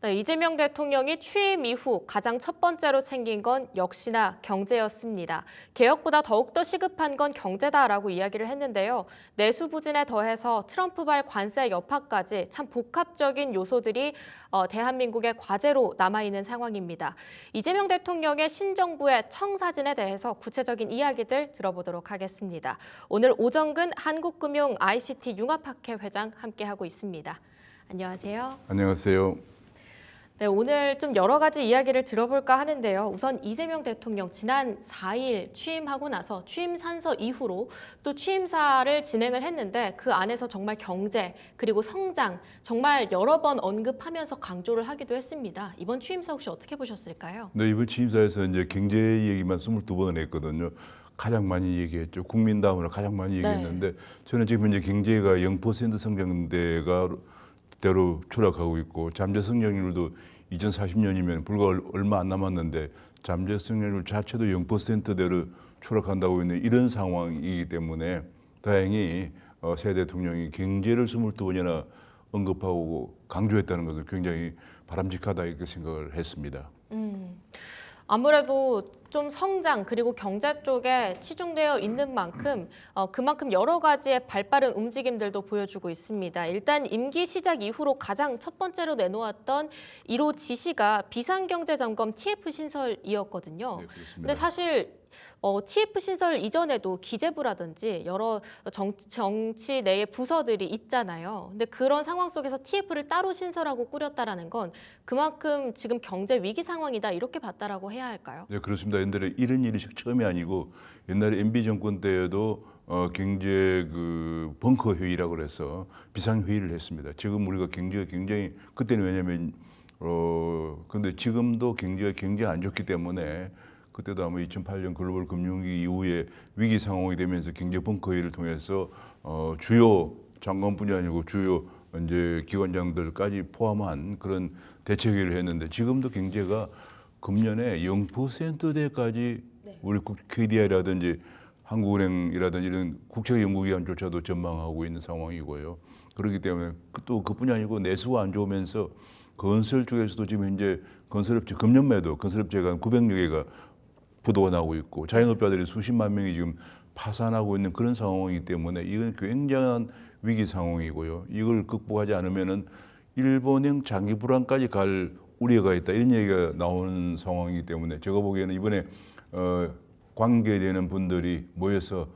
네, 이재명 대통령이 취임 이후 가장 첫 번째로 챙긴 건 역시나 경제였습니다. 개혁보다 더욱더 시급한 건 경제다라고 이야기를 했는데요. 내수 부진에 더해서 트럼프발 관세 여파까지 참 복합적인 요소들이 대한민국의 과제로 남아있는 상황입니다. 이재명 대통령의 신정부의 청사진에 대해서 구체적인 이야기들 들어보도록 하겠습니다. 오늘 오정근 한국금융 ICT 융합학회 회장 함께하고 있습니다. 안녕하세요. 안녕하세요. 네, 오늘 좀 여러 가지 이야기를 들어볼까 하는데요. 우선 이재명 대통령 지난 4일 취임하고 나서 취임 산서 이후로 또 취임사를 진행을 했는데 그 안에서 정말 경제 그리고 성장 정말 여러 번 언급하면서 강조를 하기도 했습니다. 이번 취임사 혹시 어떻게 보셨을까요? 네, 이번 취임사에서 이제 경제 얘기만 22번 했거든요. 가장 많이 얘기했죠. 국민 다음으로 가장 많이 얘기했는데 저는 지금 이제 경제가 0% 성장대가 대로 추락하고 있고 잠재 성장률도 2040년이면 불과 얼마 안 남았는데 잠재 성장률 자체도 0%대로 추락한다고 있는 이런 상황이기 때문에 다행히 새 대통령이 경제를 22번이나 언급하고 강조했다는 것은 굉장히 바람직하다 이렇게 생각을 했습니다. 아무래도 좀 성장 그리고 경제 쪽에 치중되어 있는 만큼 그만큼 여러 가지의 발빠른 움직임들도 보여주고 있습니다. 일단 임기 시작 이후로 가장 첫 번째로 내놓았던 1호 지시가 비상경제점검 TF 신설이었거든요. 네, 그렇습니다. 근데 사실 TF 신설 이전에도 기재부라든지 여러 정치 내의 부서들이 있잖아요. 근데 그런 상황 속에서 TF를 따로 신설하고 꾸렸다라는 건 그만큼 지금 경제 위기 상황이다 이렇게 봤다라고 해야 할까요? 네, 그렇습니다. 옛날에 이런 일이 처음이 아니고 옛날에 MB 정권 때에도 경제 그 벙커 회의라고 그래서 비상 회의를 했습니다. 지금 우리가 경제가 굉장히 그때는 왜냐하면 근데 지금도 경제가 굉장히 안 좋기 때문에 그때도 아마 2008년 글로벌 금융위기 이후에 위기 상황이 되면서 경제 벙커 회의를 통해서 주요 장관뿐이 아니고 주요 이제 기관장들까지 포함한 그런 대책회의를 했는데 지금도 경제가 금년에 0%대까지 우리 KDI라든지 한국은행이라든지 이런 국책연구기관조차도 전망하고 있는 상황이고요. 그렇기 때문에 또 그뿐이 아니고 내수가 안 좋으면서 건설 쪽에서도 지금 현재 건설업체 금년 매도 건설업체가 한 900여 개가 부도가 나고 있고 자영업자들이 수십만 명이 지금 파산하고 있는 그런 상황이기 때문에 이건 굉장한 위기 상황이고요. 이걸 극복하지 않으면은 일본형 장기 불황까지 갈 우려가 있다 이런 얘기가 나오는 상황이기 때문에 제가 보기에는 이번에 관계되는 분들이 모여서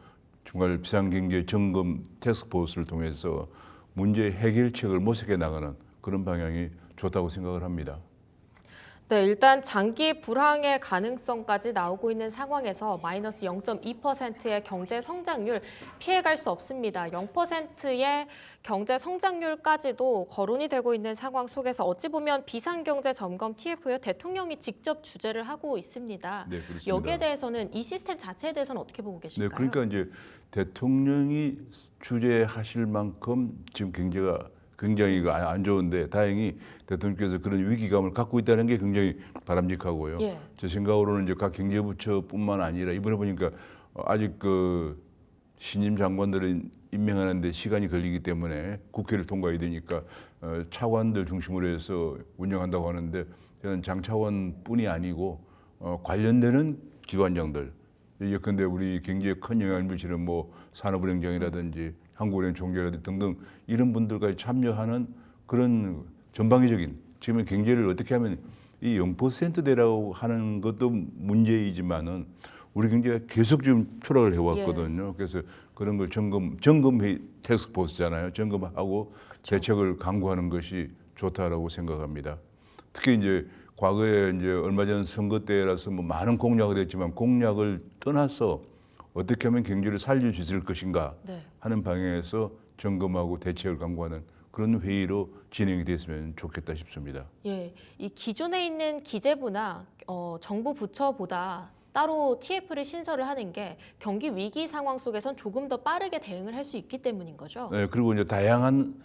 정말 비상경제 점검 태스크포스를 통해서 문제 해결책을 모색해 나가는 그런 방향이 좋다고 생각을 합니다. 네, 일단 장기 불황의 가능성까지 나오고 있는 상황에서 마이너스 0.2%의 경제 성장률 피해갈 수 없습니다. 0%의 경제 성장률까지도 거론이 되고 있는 상황 속에서 어찌 보면 비상경제 점검 TF에 대통령이 직접 주재를 하고 있습니다. 네, 그렇습니다. 여기에 대해서는 이 시스템 자체에 대해서는 어떻게 보고 계실까요? 네, 그러니까 이제 대통령이 주재하실 만큼 지금 경제가 굉장히 안 좋은데 다행히 대통령께서 그런 위기감을 갖고 있다는 게 굉장히 바람직하고요. 제 생각으로는 이제 각 경제부처뿐만 아니라 이번에 보니까 아직 그 신임 장관들은 임명하는데 시간이 걸리기 때문에 국회를 통과해야 되니까 차관들 중심으로 해서 운영한다고 하는데 저는 장차관뿐이 아니고 관련되는 기관장들 예컨대 우리 경제에 큰 영향을 미치는 뭐 산업은행장이라든지 한국은행 총재라든지 등등 이런 분들까지 참여하는 그런 전방위적인 지금 경제를 어떻게 하면 이 0%대라고 하는 것도 문제이지만은 우리 경제가 계속 지금 추락을 해왔거든요. 그래서 그런 걸 점검 태스크포스잖아요. 점검하고 대책을 강구하는 것이 좋다라고 생각합니다. 특히 이제 과거에 이제 얼마 전 선거 때라서 뭐 많은 공약을 했지만 공약을 떠나서 어떻게 하면 경제를 살릴 수 있을 것인가 하는 방향에서 점검하고 대책을 강구하는 그런 회의로 진행이 됐으면 좋겠다 싶습니다. 예, 이 기존에 있는 기재부나 정부 부처보다 따로 TF를 신설을 하는 게 경기 위기 상황 속에선 조금 더 빠르게 대응을 할 수 있기 때문인 거죠. 네, 그리고 이제 다양한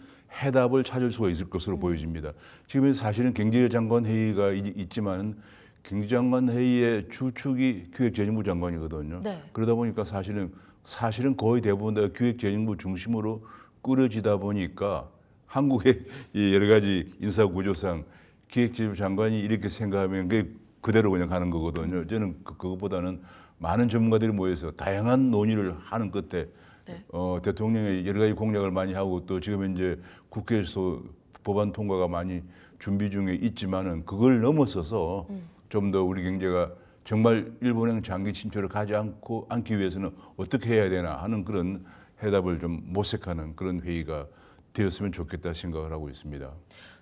해답을 찾을 수가 있을 것으로 보여집니다. 지금 사실은 경제장관 회의가 있지만 경제장관 회의의 주축이 기획재정부 장관이거든요. 그러다 보니까 사실은 거의 대부분 다 기획재정부 중심으로 꾸려지다 보니까 한국의 여러 가지 인사 구조상 기획재정부 장관이 이렇게 생각하면 그게 그대로 그냥 가는 거거든요. 저는 그것보다는 많은 전문가들이 모여서 다양한 논의를 하는 끝에 네. 대통령의 여러 가지 공약을 많이 하고 또 지금 이제 국회에서 법안 통과가 많이 준비 중에 있지만은 그걸 넘어서서 좀 더 우리 경제가 정말 일본행 장기 침체를 가지 않기 위해서는 어떻게 해야 되나 하는 그런 해답을 좀 모색하는 그런 회의가 되었으면 좋겠다 생각을 하고 있습니다.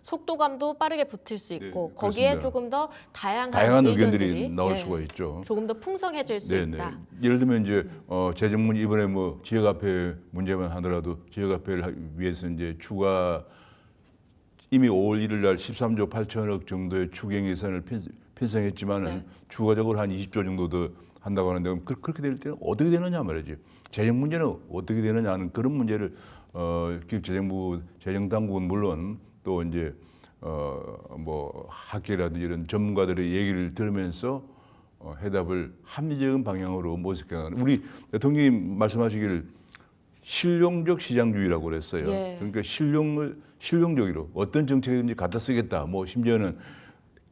속도감도 빠르게 붙을 수 있고 네, 거기에 그렇습니다. 조금 더 다양한 의견들이 나올 예, 수가 있죠. 조금 더 풍성해질 수 네네. 있다. 예를 들면 이제 재정문 이번에 뭐 지역화폐 문제만 하더라도 지역화폐를 위해서 이제 추가 이미 5월 1일 날 13조 8천억 정도의 추경 예산을 편성했지만은 네. 추가적으로 한 20조 정도 더 한다고 하는데 그럼 그렇게 될 때는 어떻게 되느냐 말이지. 재정 문제는 어떻게 되느냐 하는 그런 문제를 기획재정부 재정당국은 물론 또 이제 뭐 학계라든지 이런 전문가들의 얘기를 들으면서 해답을 합리적인 방향으로 모색해가는 우리 대통령이 말씀하시기를 실용적 시장주의라고 그랬어요. 예. 그러니까 실용적으로 어떤 정책이든지 갖다 쓰겠다. 뭐 심지어는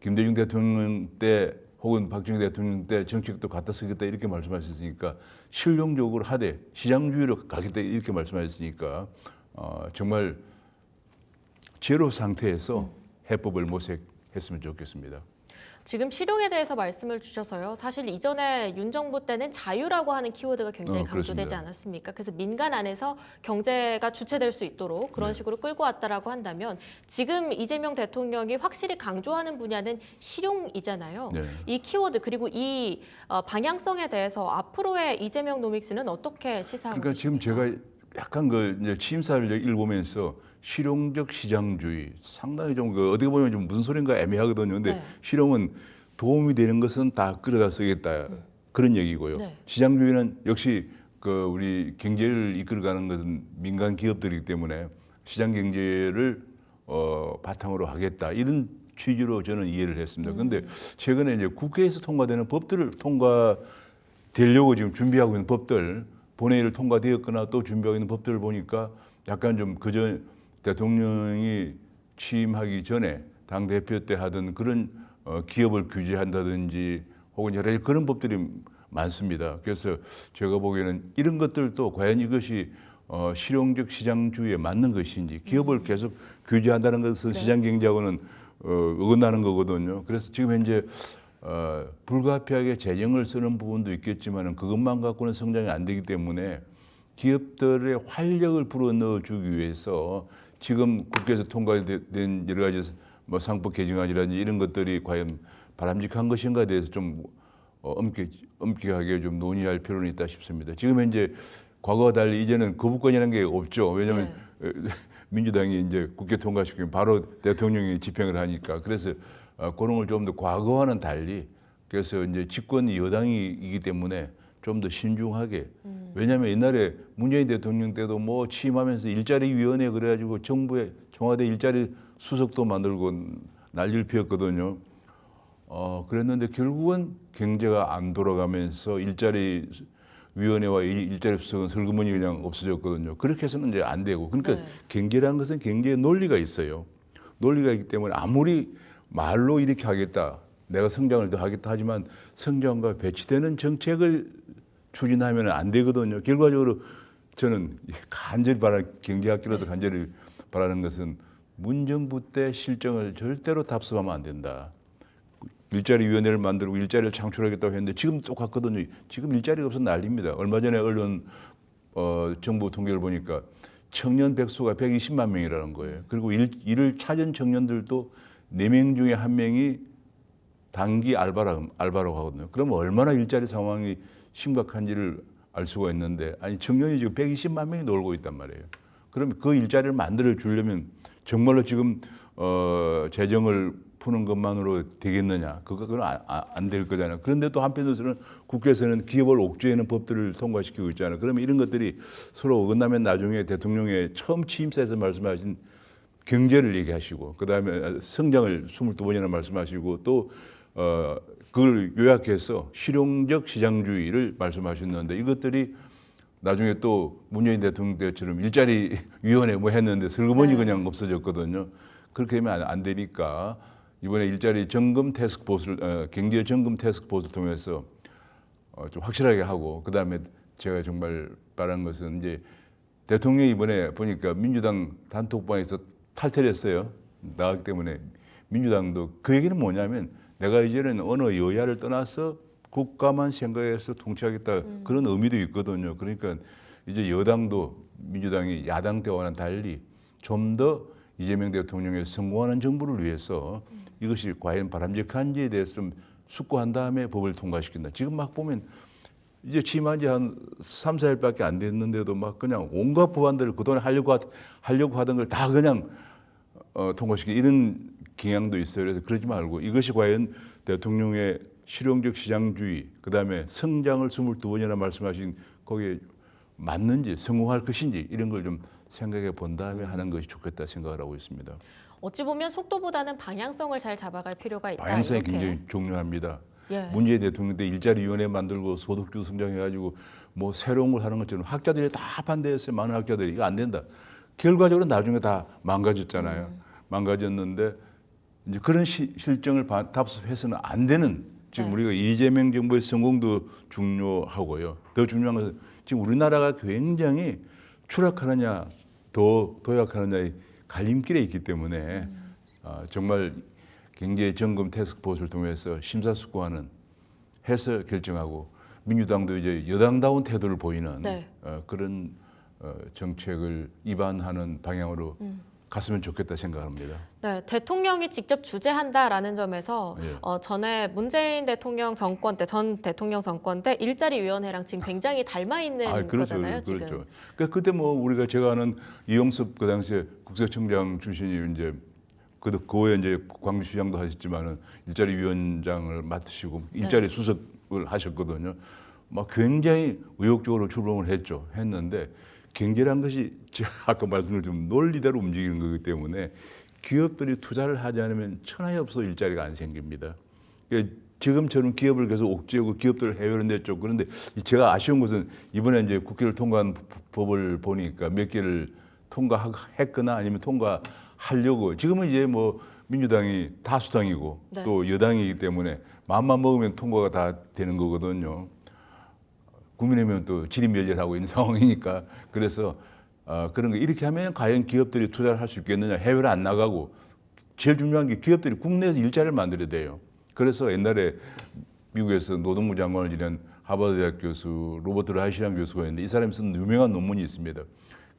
김대중 대통령 때 혹은 박정희 대통령 때 정책도 갖다 쓰겠다 이렇게 말씀하셨으니까 실용적으로 하되 시장주의로 가겠다 이렇게 말씀하셨으니까 정말 제로 상태에서 해법을 모색했으면 좋겠습니다. 지금 실용에 대해서 말씀을 주셔서요. 사실 이전에 윤 정부 때는 자유라고 하는 키워드가 굉장히 강조되지 그렇습니다. 않았습니까? 그래서 민간 안에서 경제가 주체될 수 있도록 그런 네. 식으로 끌고 왔다라고 한다면 지금 이재명 대통령이 확실히 강조하는 분야는 실용이잖아요. 네. 이 키워드 그리고 이 방향성에 대해서 앞으로의 이재명 노믹스는 어떻게 시사하고 그러니까 지금 계십니까? 제가 약간 그 이제 취임사를 읽어보면서 실용적 시장주의 상당히 좀 그 어떻게 보면 좀 무슨 소린가 애매하거든요. 근데 네. 실용은 도움이 되는 것은 다 끌어다 쓰겠다 그런 얘기고요. 네. 시장주의는 역시 그 우리 경제를 이끌어가는 것은 민간 기업들이기 때문에 시장 경제를 바탕으로 하겠다 이런 취지로 저는 이해를 했습니다. 그런데 최근에 이제 국회에서 통과되는 법들을 통과되려고 지금 준비하고 있는 법들 본회의를 통과되었거나 또 준비하고 있는 법들을 보니까 약간 좀 그전 대통령이 취임하기 전에 당 대표 때 하던 그런 기업을 규제한다든지 혹은 여러 가지 그런 법들이 많습니다. 그래서 제가 보기에는 이런 것들도 과연 이것이 실용적 시장주의에 맞는 것인지 기업을 계속 규제한다는 것은 네. 시장 경제하고는 어긋나는 거거든요. 그래서 지금 현재 불가피하게 재정을 쓰는 부분도 있겠지만 그것만 갖고는 성장이 안 되기 때문에 기업들의 활력을 불어넣어 주기 위해서 지금 국회에서 통과된 여러 가지 뭐 상법 개정안이라든지 이런 것들이 과연 바람직한 것인가에 대해서 좀 엄격하게 좀 논의할 필요는 있다 싶습니다. 지금 현재 과거와 달리 이제는 거부권이라는 게 없죠. 왜냐하면 민주당이 이제 국회 통과시키면 바로 대통령이 집행을 하니까 그래서 그런 걸 좀 더 과거와는 달리 그래서 이제 집권 여당이기 때문에 좀 더 신중하게 왜냐하면 옛날에 문재인 대통령 때도 뭐 취임하면서 일자리위원회 그래가지고 정부의 청와대 일자리 수석도 만들고 난리를 피웠거든요. 그랬는데 결국은 경제가 안 돌아가면서 일자리위원회와 일자리 수석은 슬그머니 그냥 없어졌거든요. 그렇게 해서는 이제 안 되고 그러니까 네. 경제라는 것은 경제의 논리가 있어요. 논리가 있기 때문에 아무리 말로 이렇게 하겠다. 내가 성장을 더 하겠다 하지만 성장과 배치되는 정책을 추진하면 안 되거든요. 결과적으로 저는 간절히 경제학계로서 간절히 바라는 것은 문정부 때 실정을 절대로 답습하면 안 된다. 일자리위원회를 만들고 일자리를 창출하겠다고 했는데 지금 똑같거든요. 지금 일자리가 없어서 난립니다. 얼마 전에 언론 정부 통계를 보니까 청년 백수가 120만 명이라는 거예요. 그리고 일을 찾은 청년들도 4명 중에 1명이 단기 알바라고 하거든요. 그러면 얼마나 일자리 상황이 심각한지를 알 수가 있는데 아니 청년이 지금 120만 명이 놀고 있단 말이에요. 그러면 그 일자리를 만들어 주려면 정말로 지금 재정을 푸는 것만으로 되겠느냐? 그건 안 될 거잖아요. 그런데 또 한편으로는 국회에서는 기업을 옥죄하는 법들을 통과시키고 있잖아요. 그러면 이런 것들이 서로 어긋나면 나중에 대통령의 처음 취임사에서 말씀하신 경제를 얘기하시고 그다음에 성장을 22번이나 말씀하시고 또 그걸 요약해서 실용적 시장주의를 말씀하셨는데 이것들이 나중에 또 문재인 대통령 때처럼 일자리위원회 뭐 했는데 슬그머니 그냥 없어졌거든요. 그렇게 되면 안 되니까 이번에 일자리 점검 태스크포스를 경제 점검 태스크포스를 통해서 좀 확실하게 하고 그다음에 제가 정말 바란 것은 이제 대통령이 이번에 보니까 민주당 단톡방에서 탈퇴를 했어요. 나가기 때문에 민주당도 그 얘기는 뭐냐면 내가 이제는 어느 여야를 떠나서 국가만 생각해서 통치하겠다 그런 의미도 있거든요. 그러니까 이제 여당도 민주당이 야당 때와는 달리 좀 더 이재명 대통령의 성공하는 정부를 위해서 이것이 과연 바람직한지에 대해서 좀 숙고한 다음에 법을 통과시킨다. 지금 막 보면 이제 취임한 지 한 3, 4일밖에 안 됐는데도 막 그냥 온갖 법안들을 그동안 하려고 하던 걸 다 그냥 통과시키는 이런 경향도 있어요. 그래서 그러지 말고 이것이 과연 대통령의 실용적 시장주의, 그다음에 성장을 22번이나 말씀하신 거기에 맞는지 성공할 것인지 이런 걸 좀 생각해 본 다음에 하는 것이 좋겠다 생각을 하고 있습니다. 어찌 보면 속도보다는 방향성을 잘 잡아갈 필요가 있다. 방향성이 이렇게. 굉장히 중요합니다. 예. 문재인 대통령 때 일자리위원회 만들고 소득주도 성장해가지고 뭐 새로운 걸 하는 것처럼 학자들이 다 반대했어요. 많은 학자들이 이거 안 된다. 결과적으로 나중에 다 망가졌잖아요. 망가졌는데 이제 그런 실정을 답습해서는 안 되는 지금 네. 우리가 이재명 정부의 성공도 중요하고요. 더 중요한 것은 지금 우리나라가 굉장히 추락하느냐 더 도약하느냐의 갈림길에 있기 때문에 정말 경제 점검 태스크포스를 통해서 심사숙고하는 해서 결정하고 민주당도 이제 여당다운 태도를 보이는 네. 그런 정책을 입안하는 방향으로 갔으면 좋겠다 생각합니다. 네, 대통령이 직접 주재한다라는 점에서 예. 전에 문재인 대통령 정권 때, 전 대통령 정권 때 일자리위원회랑 지금 굉장히 닮아 있는 거잖아요, 지금. 그렇죠. 그러니까 그때 뭐 우리가 제가 아는 이영섭 그 당시에 국세청장 출신이 이제 그후에 이제 광주시장도 하셨지만은 일자리위원장을 맡으시고 일자리 수석을 하셨거든요. 막 굉장히 의욕적으로 출범을 했는데 경제란 것이 제가 아까 말씀을 좀 논리대로 움직이는 거기 때문에 기업들이 투자를 하지 않으면 천하에 없어 일자리가 안 생깁니다. 그러니까 지금처럼 기업을 계속 옥죄고 기업들을 해외로 냈죠. 그런데 제가 아쉬운 것은 이번에 이제 국회를 통과한 법을 보니까 몇 개를 통과했거나 아니면 통과하려고 지금은 이제 뭐 민주당이 다수당이고 네. 또 여당이기 때문에 마음만 먹으면 통과가 다 되는 거거든요. 국민의힘은 또 지리멸렬하고 있는 상황이니까 그래서 그런 거 이렇게 하면 과연 기업들이 투자를 할 수 있겠느냐. 해외로 안 나가고 제일 중요한 게 기업들이 국내에서 일자리를 만들어야 돼요. 그래서 옛날에 미국에서 노동부 장관을 지낸 하버드 대학 교수 로버트 라이시라는 교수가 있는데 이 사람이 쓴 유명한 논문이 있습니다.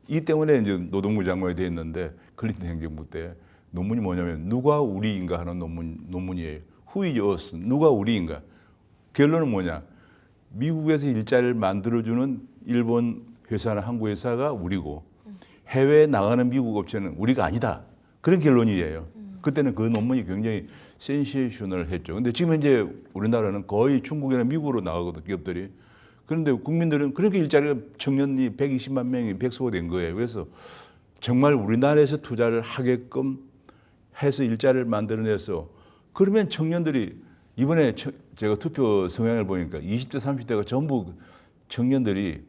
이 때문에 이제 노동부 장관이 됐는데 클린턴 행정부 때 논문이 뭐냐면 누가 우리인가 하는 논문이에요. Who is us? 누가 우리인가? 결론은 뭐냐? 미국에서 일자리를 만들어주는 일본 회사나 한국 회사가 우리고 해외에 나가는 미국 업체는 우리가 아니다. 그런 결론이에요. 그때는 그 논문이 굉장히 센세이셔널했죠. 근데 지금 이제 우리나라는 거의 중국이나 미국으로 나가거든 기업들이. 그런데 국민들은 그렇게 일자리가 청년이 120만 명이 백수가 거예요. 그래서 정말 우리나라에서 투자를 하게끔 해서 일자리를 만들어내서 그러면 청년들이 이번에 제가 투표 성향을 보니까 20대, 30대가 전부 청년들이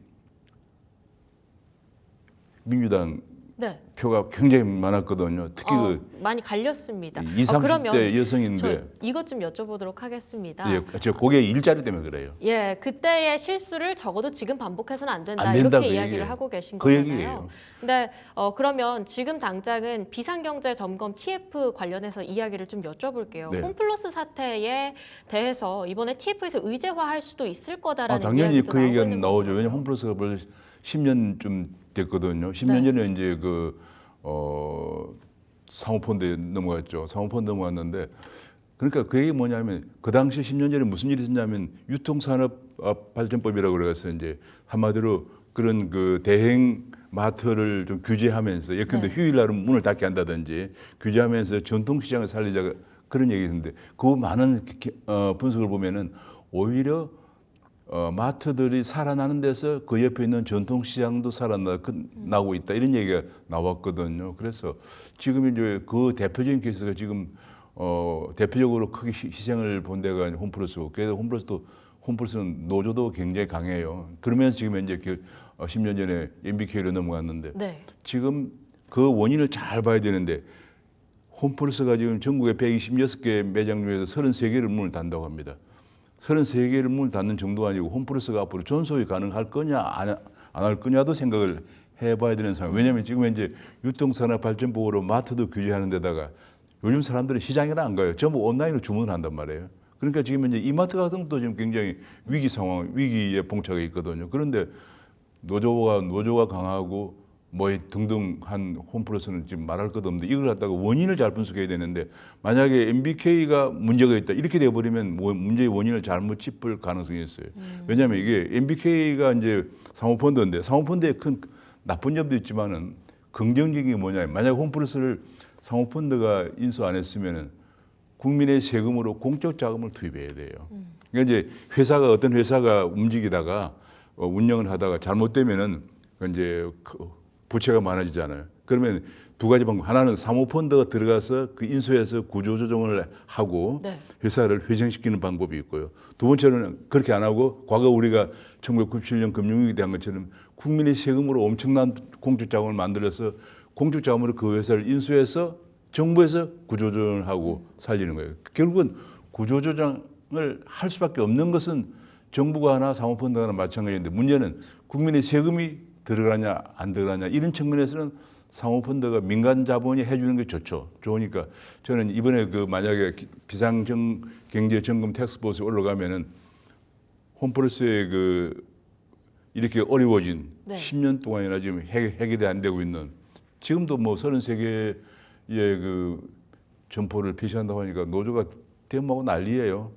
민주당 네. 표가 굉장히 많았거든요. 특히 많이 갈렸습니다. 20, 30대 그러면 여성인데 이것 좀 여쭤보도록 하겠습니다. 예, 제가 그게 일자리 때문에 그래요. 예, 그때의 실수를 적어도 지금 반복해서는 안 된다. 안 된다, 이렇게 그 이야기를 얘기예요. 하고 계신 그 거잖아요. 얘기예요. 근데 그러면 지금 당장은 비상경제 점검 TF 관련해서 이야기를 좀 여쭤볼게요. 네. 홈플러스 사태에 대해서 이번에 TF에서 의제화할 수도 있을 거다라는 당연히 이야기도 그 얘기가 나오고 있는 나오죠. 거거든요. 왜냐하면 홈플러스가 벌써 10년쯤 됐거든요. 10년 네. 전에 이제 사모펀드에 넘어갔죠. 사모펀드 넘어갔는데 그러니까 그 얘기 뭐냐면 그 당시 10년 전에 무슨 일이 있었냐면 유통산업발전법이라고 그래서 이제 한마디로 그런 그 대행 마트를 좀 규제하면서 예컨대 휴일날은 문을 닫게 한다든지 규제하면서 전통시장을 살리자 그런 얘기 있는데 그 많은 분석을 보면은 오히려 마트들이 살아나는 데서 그 옆에 있는 전통시장도 살아나고 있다 이런 얘기가 나왔거든요. 그래서 지금 이제 그 대표적인 케이스가 지금 대표적으로 크게 희생을 본 데가 홈플러스고 그래서 홈플러스는 노조도 굉장히 강해요. 그러면서 지금 이제 10년 전에 MBK로 넘어갔는데 네. 지금 그 원인을 잘 봐야 되는데 홈플러스가 지금 전국에 126개 매장 중에서 33개를 문을 닫는다고 합니다. 33개를 문을 닫는 정도가 아니고 홈플러스가 앞으로 전소위 가능할 거냐 안 할 거냐도 생각을 해봐야 되는 상황. 왜냐하면 지금 이제 유통산업발전법으로 마트도 규제하는 데다가 요즘 사람들은 시장에는 안 가요. 전부 온라인으로 주문을 한단 말이에요. 그러니까 지금 이제 이마트 같은 것도 지금 굉장히 위기 상황, 위기에 봉착해 있거든요. 그런데 노조가 강하고 뭐 등등 한 홈플러스는 지금 말할 것도 없는데 이걸 갖다가 원인을 잘 분석해야 되는데 만약에 MBK가 문제가 있다 이렇게 돼버리면 문제의 원인을 잘못 짚을 가능성이 있어요. 왜냐하면 이게 MBK가 이제 사모펀드인데 사모펀드에 큰 나쁜 점도 있지만은 긍정적인 게 뭐냐? 만약 홈플러스를 사모펀드가 인수 안 했으면은 국민의 세금으로 공적 자금을 투입해야 돼요. 그러니까 이제 어떤 회사가 움직이다가 운영을 하다가 잘못되면은 이제 부채가 많아지잖아요. 그러면 두 가지 방법. 하나는 사모펀드가 들어가서 그 인수해서 구조조정을 하고 네. 회사를 회생시키는 방법이 있고요. 두 번째는 그렇게 안 하고 과거 우리가 1997년 금융위기 때 한 것처럼 국민의 세금으로 엄청난 공적 자금을 만들어서 공적 자금으로 그 회사를 인수해서 정부에서 구조조정을 하고 살리는 거예요. 결국은 구조조정을 할 수밖에 없는 것은 정부가 하나 사모펀드가 하나 마찬가지인데 문제는 국민의 세금이 들어가냐 안 들어가냐 이런 측면에서는 사모펀드가 민간 자본이 해주는 게 좋으니까 저는 이번에 그 만약에 비상경제점검 텍스포스에 올라가면은 홈플러스의 그 이렇게 어려워진 네. 10년 동안이나 지금 해결이 안 되고 있는 지금도 뭐 33개의 그 점포를 폐쇄한다고 하니까 노조가 대모하고 난리예요.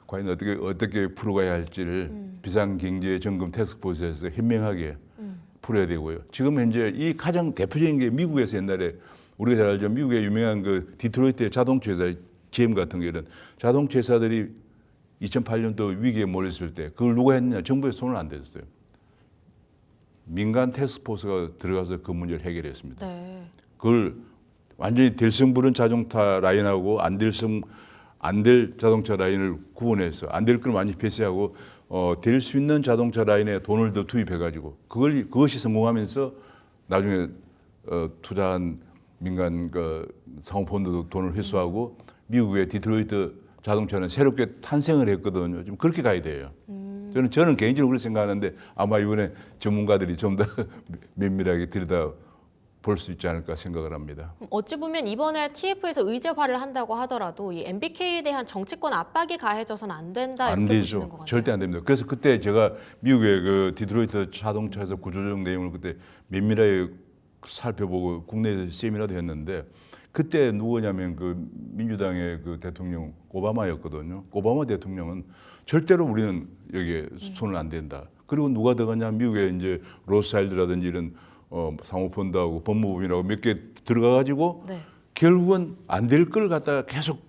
과연 어떻게 풀어가야 할지를 비상경제점검 텍스포스에서 현명하게 풀어야 되고요. 지금 현재 이 가장 대표적인 게 미국에서 옛날에 우리가 잘 알죠. 미국의 유명한 그 디트로이트 자동차 회사 GM 같은 경우는 자동차 회사들이 2008년도 위기에 몰렸을 때 그걸 누가 했느냐? 정부의 손을 안 댔어요. 민간 텍스포스가 들어가서 그 문제를 해결했습니다. 네. 그걸 완전히 될성부른 자동차 라인하고 안 될 자동차 라인을 구분해서 안 될 걸 완전히 폐쇄하고 될 수 있는 자동차 라인에 돈을 더 투입해가지고 그것이 성공하면서 나중에 투자한 민간 그 사모펀드도 돈을 회수하고 미국의 디트로이트 자동차는 새롭게 탄생을 했거든요. 지금 그렇게 가야 돼요. 저는 개인적으로 그렇게 생각하는데 아마 이번에 전문가들이 좀 더 면밀하게 들여다 볼 수 있지 않을까 생각을 합니다. 어찌 보면 이번에 TF에서 의제화를 한다고 하더라도 이 MBK에 대한 정치권 압박이 가해져서는 안 된다 안 이렇게 되죠. 보시는 것 같아요. 절대 안 됩니다. 그래서 그때 제가 미국의 그 디트로이트 자동차에서 구조조정 내용을 그때 면밀하게 살펴보고 국내에서 세미나도 했는데 그때 누구냐면 그 민주당의 그 대통령 오바마였거든요. 오바마 대통령은 절대로 우리는 여기에 손을 안 댄다. 그리고 누가 들어가냐 미국의 이제 로스차일드라든지 이런 사모펀드하고 법무부이라고 몇 개 들어가가지고 네. 결국은 안 될 걸 갖다가 계속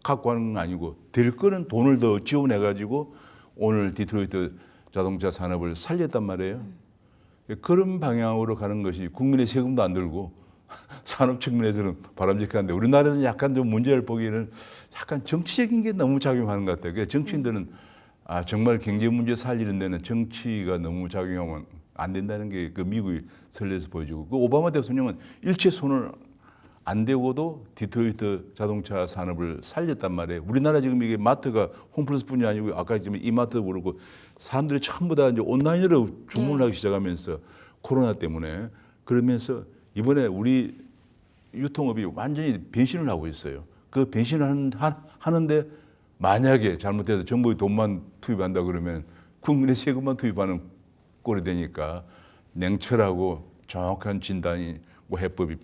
갖고 가는 건 아니고 될 거는 돈을 더 지원해가지고 오늘 디트로이트 자동차 산업을 살렸단 말이에요. 그런 방향으로 가는 것이 국민의 세금도 안 들고 산업 측면에서는 바람직한데 우리나라에서는 약간 좀 문제를 보기에는 약간 정치적인 게 너무 작용하는 것 같아요. 정치인들은 정말 경제 문제 살리는 데는 정치가 너무 작용하면 안 된다는 게 그 미국이 설레서 보여주고 그 오바마 대통령은 일체 손을 안 대고도 디트로이트 자동차 산업을 살렸단 말이에요. 우리나라 지금 이게 마트가 홈플러스뿐이 아니고 아까 지금 이마트도 그렇고 사람들이 전부 다 이제 온라인으로 주문을 하기 시작하면서 코로나 때문에 그러면서 이번에 우리 유통업이 완전히 변신을 하고 있어요. 그 변신을 하는데 만약에 잘못해서 정부의 돈만 투입한다 그러면 국민의 세금만 투입하는 꼴이 되니까 냉철하고 정확한 진단이 해법이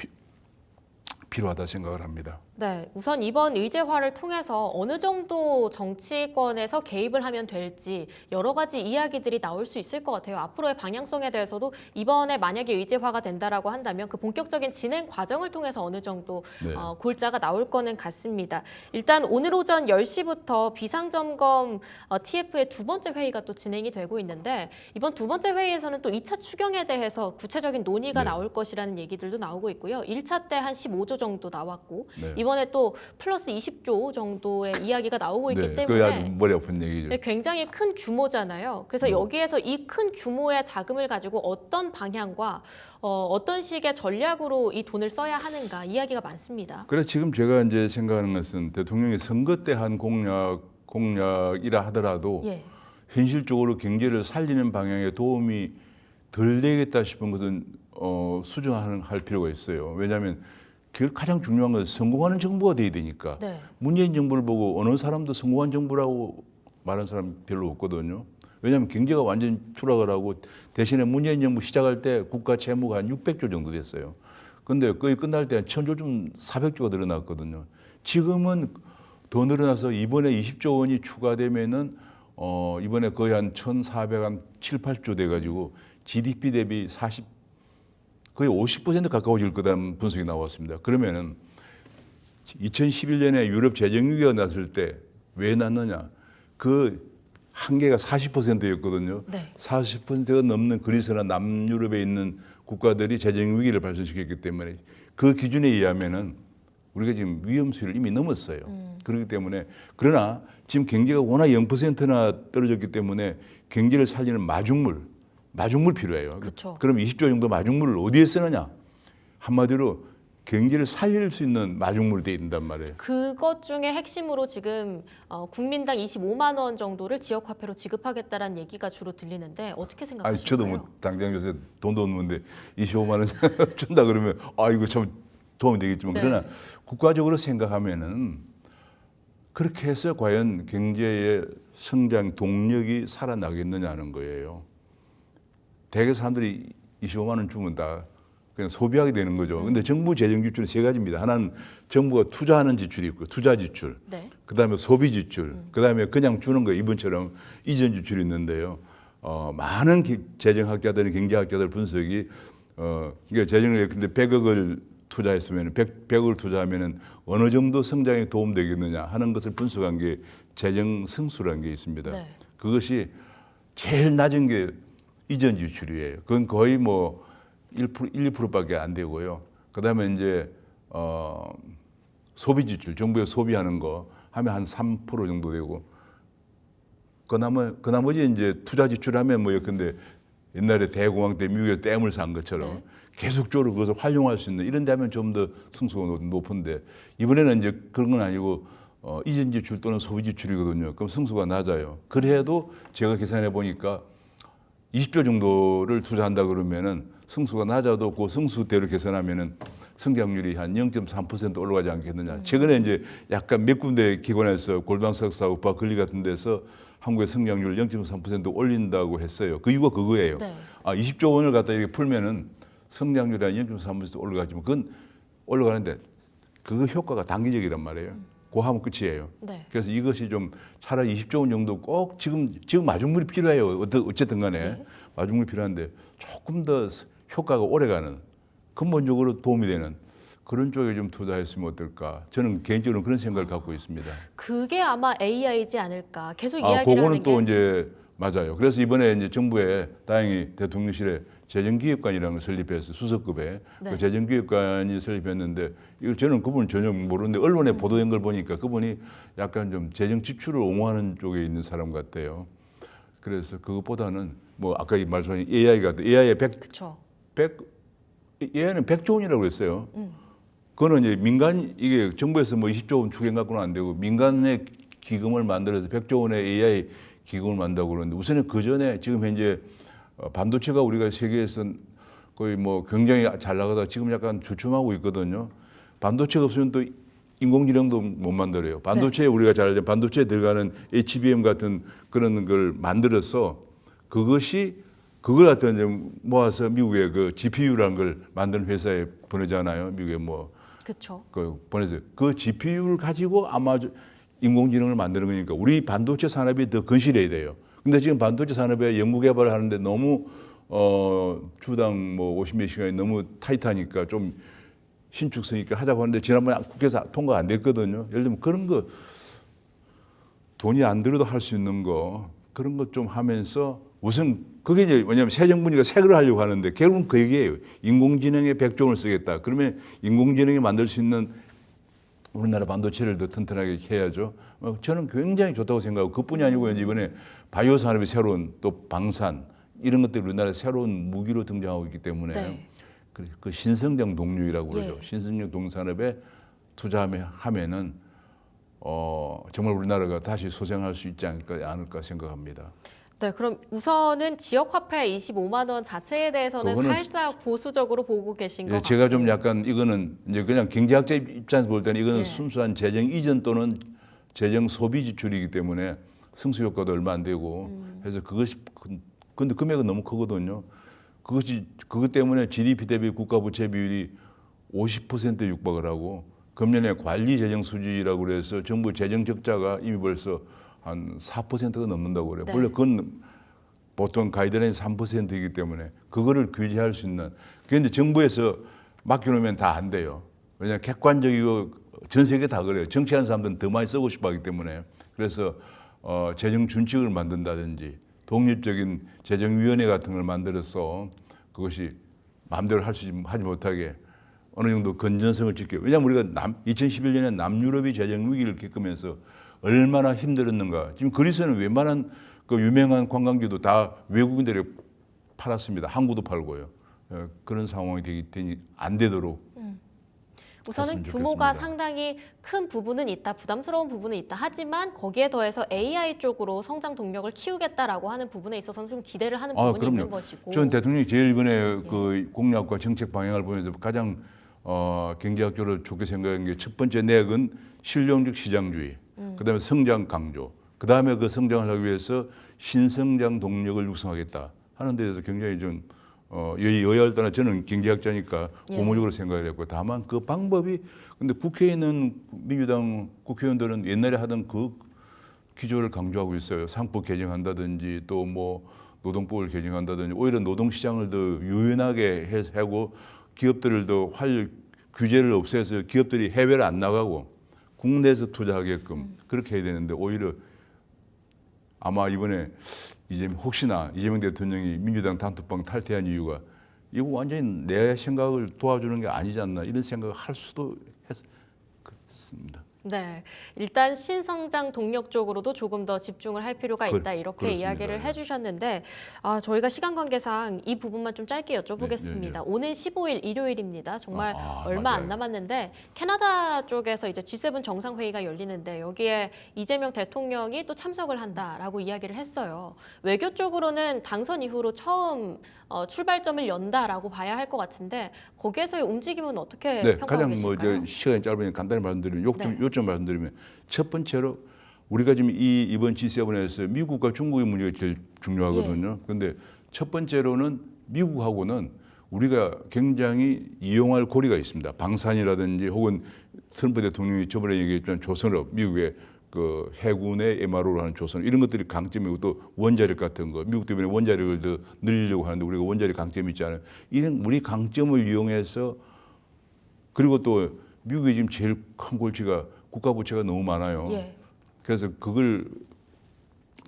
필요하다 생각을 합니다. 네, 우선 이번 의제화를 통해서 어느 정도 정치권에서 개입을 하면 될지 여러 가지 이야기들이 나올 수 있을 것 같아요. 앞으로의 방향성에 대해서도 이번에 만약에 의제화가 된다라고 한다면 그 본격적인 진행 과정을 통해서 어느 정도 네. 골자가 나올 거는 같습니다. 일단 오늘 오전 10시부터 비상점검 TF의 두 번째 회의가 또 진행이 되고 있는데 이번 두 번째 회의에서는 또 2차 추경에 대해서 구체적인 논의가 네. 나올 것이라는 얘기들도 나오고 있고요. 1차 때 한 15조 정도 나왔고 네. 이번에 또 플러스 20조 정도의 이야기가 나오고 있기 네, 때문에 그게 아주 머리 아픈 얘기죠. 네, 굉장히 큰 규모잖아요. 그래서 여기에서 이 큰 규모의 자금을 가지고 어떤 방향과 어떤 식의 전략으로 이 돈을 써야 하는가 이야기가 많습니다. 그래 지금 제가 이제 생각하는 것은 대통령이 선거 때 한 공약이라 하더라도 예. 현실적으로 경제를 살리는 방향에 도움이 덜 되겠다 싶은 것은 수정할 필요가 있어요. 왜냐하면 그 가장 중요한 것은 성공하는 정부가 돼야 되니까. 네. 문재인 정부를 보고 어느 사람도 성공한 정부라고 말하는 사람 별로 없거든요. 왜냐하면 경제가 완전히 추락을 하고 대신에 문재인 정부 시작할 때 국가 채무가 한 600조 정도 됐어요. 근데 거의 끝날 때 한 1000조 좀 400조가 늘어났거든요. 지금은 더 늘어나서 이번에 20조 원이 추가되면은 이번에 거의 한 1,407, 8조 돼가지고 GDP 대비 거의 50% 가까워질 거다는 분석이 나왔습니다. 그러면은 2011년에 유럽 재정 위기가 났을 때 왜 났느냐? 그 한계가 40%였거든요. 네. 40%가 넘는 그리스나 남유럽에 있는 국가들이 재정 위기를 발생시켰기 때문에 그 기준에 의하면은 우리가 지금 위험 수위를 이미 넘었어요. 그렇기 때문에 그러나 지금 경제가 워낙 0%나 떨어졌기 때문에 경제를 살리는 마중물 필요해요. 그쵸. 그럼 20조 정도 마중물을 어디에 쓰느냐? 한마디로 경제를 살릴 수 있는 마중물이 돼야 된단 말이에요. 그것 중에 핵심으로 지금 국민당 25만 원 정도를 지역화폐로 지급하겠다라는 얘기가 주로 들리는데 어떻게 생각하시나요? 저도 뭐 당장 요새 돈도 없는데 25만 원 준다 그러면 이거 참 도움이 되겠지만 네. 그러나 국가적으로 생각하면은 그렇게 해서 과연 경제의 성장 동력이 살아나겠느냐는 거예요. 대개 사람들이 25만 원 주면 다 그냥 소비하게 되는 거죠. 근데 정부 재정 지출은 세 가지입니다. 하나는 정부가 투자하는 지출이 있고 투자 지출, 네. 그다음에 소비 지출, 그다음에 그냥 주는 거 이번처럼 이전 지출이 있는데요. 많은 재정학자들은 경제학자들 분석이 이게 재정을 근데 100억을 투자했으면 100억을 투자하면은 어느 정도 성장에 도움되겠느냐 하는 것을 분석한 게 재정 승수라는 게 있습니다. 네. 그것이 제일 낮은 게 이전 지출이에요. 그건 거의 뭐 1%, 1, 2%밖에 안 되고요. 그다음에 이제 소비 지출, 정부에 소비하는 거 하면 한 3% 정도 되고 그 나머지 이제 투자 지출하면 뭐 근데 옛날에 대공황 때 미국에서 댐을 산 것처럼 네. 계속적으로 그것을 활용할 수 있는 이런 데 하면 좀 더 승수가 높은데 이번에는 이제 그런 건 아니고 이전 지출 또는 소비 지출이거든요. 그럼 승수가 낮아요. 그래도 제가 계산해 보니까 20조 정도를 투자한다 그러면은 승수가 낮아도 그 승수대로 계산하면은 성장률이 한 0.3% 올라가지 않겠느냐. 최근에 이제 약간 몇 군데 기관에서 골반 석사, 우파 권리 같은 데서 한국의 성장률 0.3% 올린다고 했어요. 그 이유가 그거예요. 네. 20조 원을 갖다 이렇게 풀면은 성장률이 한 0.3% 올라가지만 그건 올라가는데 그 효과가 단기적이란 말이에요. 그거 하면 끝이에요. 네. 그래서 이것이 좀 차라리 20조 원 정도 꼭 지금 마중물이 필요해요. 어쨌든 간에 네. 마중물이 필요한데 조금 더 효과가 오래가는 근본적으로 도움이 되는 그런 쪽에 좀 투자했으면 어떨까. 저는 개인적으로 그런 생각을 갖고 있습니다. 그게 아마 AI이지 않을까. 계속 이야기를 그거는 하는 또 게 이제 맞아요. 그래서 이번에 이제 정부에 다행히 대통령실에 재정기획관이라는 걸 설립해서 수석급에 네. 그 재정기획관이 설립했는데 이걸 저는 그분을 전혀 모르는데 언론에 보도된 걸 보니까 그분이 약간 좀 재정 지출을 옹호하는 쪽에 있는 사람 같아요. 그래서 그것보다는 뭐 아까 말씀하신 AI 같은 AI의 그렇죠. AI는 100조 원이라고 그랬어요. 그거는 이제 이게 정부에서 뭐 20조 원 추경 갖고는 안 되고 민간의 기금을 만들어서 100조 원의 AI 기금을 만든다고 그러는데 우선은 그 전에 지금 현재 반도체가 우리가 세계에서 거의 뭐 굉장히 잘 나가다가 지금 약간 주춤하고 있거든요. 반도체가 없으면 또 인공지능도 못 만들어요. 반도체에 우리가 잘 알죠. 반도체에 들어가는 HBM 같은 그런 걸 만들어서 그걸 갖다 이제 모아서 미국의 그 GPU라는 걸 만드는 회사에 보내잖아요. 미국에 그렇죠. 보내서 그 GPU를 가지고 아마 인공지능을 만드는 거니까 우리 반도체 산업이 더 건실해야 돼요. 근데 지금 반도체 산업에 연구개발을 하는데 너무 주당 뭐 50몇 시간이 너무 타이트하니까 좀 신축성 있게 하자고 하는데 지난번에 국회에서 통과 안 됐거든요. 예를 들면 그런 거 돈이 안 들어도 할 수 있는 거 그런 것 좀 하면서 우선 그게 이제 뭐냐면 새 정부니까 색을 하려고 하는데 결국은 그 얘기예요. 인공지능에 100종을 쓰겠다. 그러면 인공지능이 만들 수 있는 우리나라 반도체를 더 튼튼하게 해야죠. 저는 굉장히 좋다고 생각하고 그뿐이 아니고 이번에 바이오 산업의 새로운 또 방산 이런 것들이 우리나라에 새로운 무기로 등장하고 있기 때문에 네. 그 신성장 동류라고 그러죠. 예. 신성장 동산업에 투자하면은 정말 우리나라가 다시 소생할 수 있지 않을까 생각합니다. 네, 그럼 우선은 지역화폐 25만 원 자체에 대해서는 그거는 살짝 보수적으로 보고 계신 것 같고. 제가 좀 약간 이거는 이제 그냥 경제학자 입장에서 볼 때는 이거는 예. 순수한 재정 이전 또는 재정 소비 지출이기 때문에 승수 효과도 얼마 안 되고 그래서 그것이 근데 금액은 너무 크거든요. 그것 때문에 GDP 대비 국가 부채 비율이 50%에 육박을 하고 금년에 관리 재정 수지라고 그래서 정부 재정 적자가 이미 벌써 한 4%가 넘는다고 그래요. 네. 물론 그건 보통 가이드라인 3%이기 때문에 그거를 규제할 수 있는 그런데 정부에서 맡겨놓으면 다 안 돼요. 왜냐하면 객관적이고 전 세계 다 그래요. 정치하는 사람들은 더 많이 쓰고 싶어 하기 때문에 그래서 재정 준칙을 만든다든지 독립적인 재정위원회 같은 걸 만들어서 그것이 마음대로 하지 못하게 어느 정도 건전성을 지켜요. 왜냐하면 우리가 2011년에 남유럽이 재정 위기를 겪으면서 얼마나 힘들었는가. 지금 그리스는 웬만한 그 유명한 관광지도 다 외국인들이 팔았습니다. 항구도 팔고요. 그런 상황이 되니 안 되도록. 우선은 했으면 규모가 좋겠습니다. 상당히 큰 부분은 있다, 부담스러운 부분은 있다. 하지만 거기에 더해서 AI 쪽으로 성장 동력을 키우겠다라고 하는 부분에 있어서는 좀 기대를 하는 부분이 있는 것이고. 전 대통령이 제일 이번에 그 공약과 정책 방향을 보면서 가장 경제학적으로 좋게 생각한 게 첫 번째 내역은 실용적 시장주의, 그다음에 성장 강조, 그다음에 그 성장을 하기 위해서 신성장 동력을 육성하겠다 하는 데 대해서 굉장히 좀 여야를 떠나 저는 경제학자니까 예. 고무적으로 생각을 했고 다만 그 방법이 근데 국회에 있는 민주당 국회의원들은 옛날에 하던 그 기조를 강조하고 있어요. 상법 개정한다든지 또 뭐 노동법을 개정한다든지 오히려 노동시장을 더 유연하게 하고 기업들을 더 규제를 없애서 기업들이 해외를 안 나가고 국내에서 투자하게끔 그렇게 해야 되는데 오히려 아마 이번에 혹시나 이재명 대통령이 민주당 단톡방 탈퇴한 이유가 이거 완전히 내 생각을 도와주는 게 아니지 않나 이런 생각을 할 수도 했습니다. 네, 일단 신성장 동력 쪽으로도 조금 더 집중을 할 필요가 있다 이렇게 그렇습니다. 이야기를 예. 해주셨는데 저희가 시간 관계상 이 부분만 좀 짧게 여쭤보겠습니다. 네, 네. 오는 15일 일요일입니다. 정말 얼마 맞아요. 안 남았는데 캐나다 쪽에서 이제 G7 정상회의가 열리는데 여기에 이재명 대통령이 또 참석을 한다라고 이야기를 했어요. 외교 쪽으로는 당선 이후로 처음 출발점을 연다라고 봐야 할 것 같은데 거기에서의 움직임은 어떻게 네, 평가하고 가장 계실까요? 시간이 짧으니 간단히 말씀드리면 네. 요점 말씀드리면 첫 번째로 우리가 지금 이번 G7에서 미국과 중국의 문제가 제일 중요하거든요. 그런데 첫 번째로는 미국하고는 우리가 굉장히 이용할 고리가 있습니다. 방산이라든지 혹은 트럼프 대통령이 저번에 얘기했지만 조선업, 미국의 그 해군의 MRO로 하는 조선 이런 것들이 강점이고 또 원자력 같은 거 미국 때문에 원자력을 더 늘리려고 하는데 우리가 원자력 강점이 있잖아요. 이런 우리 강점을 이용해서 그리고 또 미국이 지금 제일 큰 골치가 국가 부채가 너무 많아요. 예. 그래서 그걸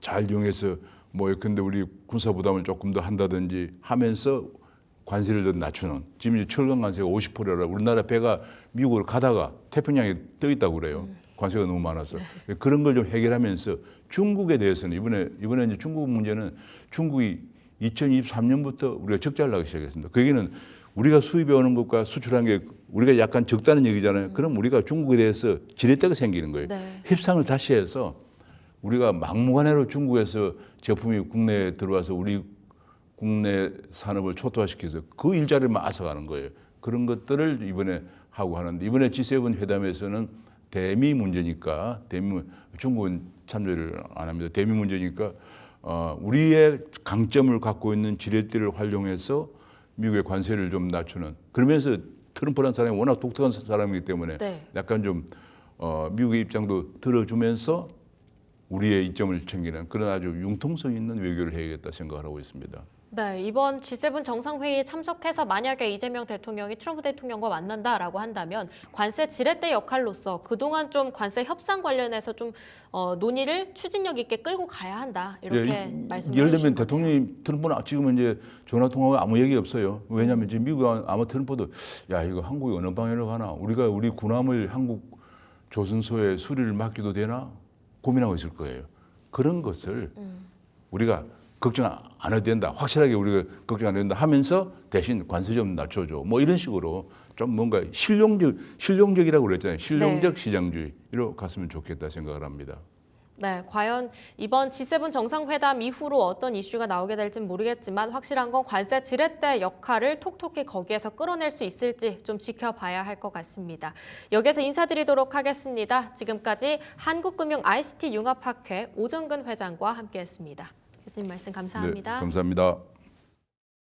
잘 이용해서 뭐 근데 우리 군사 부담을 조금 더 한다든지 하면서 관세를 더 낮추는 지금 철강 관세가 50%라 우리나라 배가 미국으로 가다가 태평양에 떠 있다고 그래요. 관세가 너무 많아서 그런 걸 좀 해결하면서 중국에 대해서는 이번에 이제 중국 문제는 중국이 2023년부터 우리가 적자를 나기 시작했습니다. 그 얘기는 우리가 수입해 오는 것과 수출한 게 우리가 약간 적다는 얘기잖아요. 그럼 우리가 중국에 대해서 지렛대가 생기는 거예요. 네. 협상을 다시 해서 우리가 막무가내로 중국에서 제품이 국내에 들어와서 우리 국내 산업을 초토화시켜서 그 일자리만 앗아가는 거예요. 그런 것들을 이번에 하고 하는데 이번에 G7 회담에서는 대미 문제니까 중국은 참여를 안 합니다. 대미 문제니까 우리의 강점을 갖고 있는 지렛대를 활용해서 미국의 관세를 좀 낮추는 그러면서 트럼프라는 사람이 워낙 독특한 사람이기 때문에 네. 약간 좀 미국의 입장도 들어주면서 우리의 이점을 챙기는 그런 아주 융통성 있는 외교를 해야겠다 생각을 하고 있습니다. 네, 이번 G7 정상회의에 참석해서 만약에 이재명 대통령이 트럼프 대통령과 만난다라고 한다면 관세 지렛대 역할로서 그동안 좀 관세 협상 관련해서 좀 논의를 추진력 있게 끌고 가야 한다. 이렇게 말씀을 예를 해주신 들면 대통령이 트럼프는 지금은 이제 전화 통화가 아무 얘기 없어요. 왜냐하면 지금 미국 아마 트럼프도 야 이거 한국이 어느 방향으로 가나 우리가 우리 군함을 한국 조선소에 수리를 맡기도 되나 고민하고 있을 거예요. 그런 것을 우리가 걱정 안 해도 된다. 확실하게 우리가 걱정 안 해도 된다 하면서 대신 관세 좀 낮춰줘. 뭐 이런 식으로 좀 뭔가 실용적이라고 그랬잖아요. 실용적 네. 시장주의로 갔으면 좋겠다 생각을 합니다. 네, 과연 이번 G7 정상회담 이후로 어떤 이슈가 나오게 될지는 모르겠지만 확실한 건 관세 지렛대 역할을 톡톡히 거기에서 끌어낼 수 있을지 좀 지켜봐야 할 것 같습니다. 여기서 인사드리도록 하겠습니다. 지금까지 한국금융 ICT 융합학회 오정근 회장과 함께했습니다. 교수님 말씀 감사합니다. 네, 감사합니다.